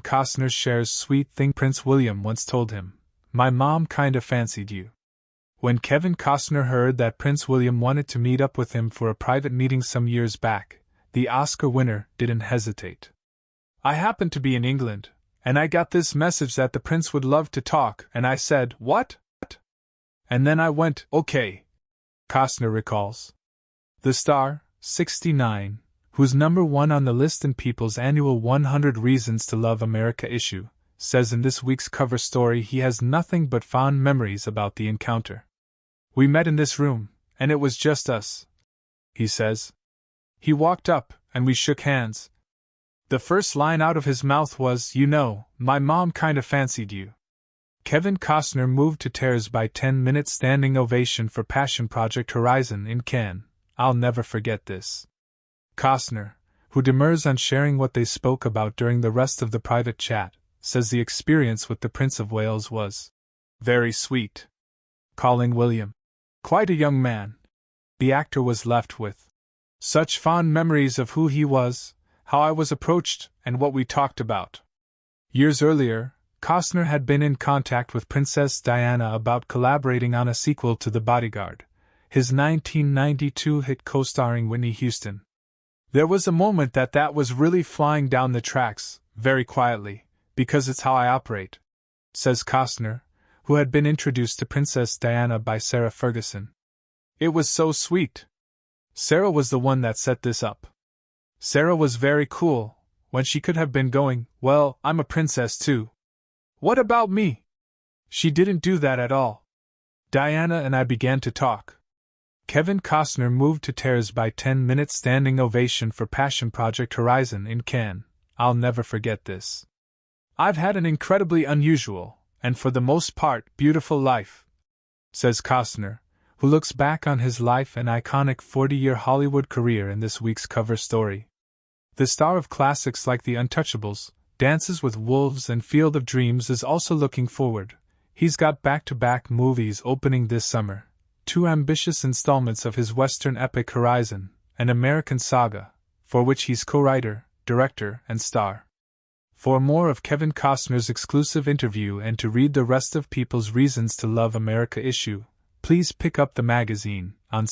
Costner shares sweet thing Prince William once told him, "My mom kinda fancied you." When Kevin Costner heard that Prince William wanted to meet up with him for a private meeting some years back, the Oscar winner didn't hesitate. "I happened to be in England, and I got this message that the prince would love to talk, and I said, 'What?' And then I went, 'Okay,'" Costner recalls. The star, 69, who's #1 on the list in People's annual 100 Reasons to Love America issue, says in this week's cover story he has nothing but fond memories about the encounter. "We met in this room, and it was just us," he says. "He walked up, and we shook hands. The first line out of his mouth was, 'You know, my mom kinda fancied you.'" Kevin Costner moved to tears by 10-minute standing ovation for Passion Project Horizon in Cannes. "I'll never forget this." Costner, who demurs on sharing what they spoke about during the rest of the private chat, says the experience with the Prince of Wales was very sweet. Calling William quite a young man, the actor was left with such fond memories of who he was, how I was approached, and what we talked about. Years earlier, Costner had been in contact with Princess Diana about collaborating on a sequel to The Bodyguard, his 1992 hit co-starring Whitney Houston. "There was a moment that was really flying down the tracks, very quietly, because it's how I operate," says Costner, who had been introduced to Princess Diana by Sarah Ferguson. "It was so sweet. Sarah was the one that set this up. Sarah was very cool, when she could have been going, 'Well, I'm a princess too. What about me?' She didn't do that at all. Diana and I began to talk." Kevin Costner moved to tears by 10-minute standing ovation for Passion Project Horizon in Cannes. "I'll never forget this. I've had an incredibly unusual, and for the most part, beautiful life," says Costner, who looks back on his life and iconic 40-year Hollywood career in this week's cover story. The star of classics like The Untouchables, Dances with Wolves and Field of Dreams is also looking forward. He's got back-to-back movies opening this summer, 2 ambitious installments of his Western epic Horizon, an American saga, for which he's co-writer, director, and star. For more of Kevin Costner's exclusive interview and to read the rest of People's Reasons to Love America issue, please pick up the magazine on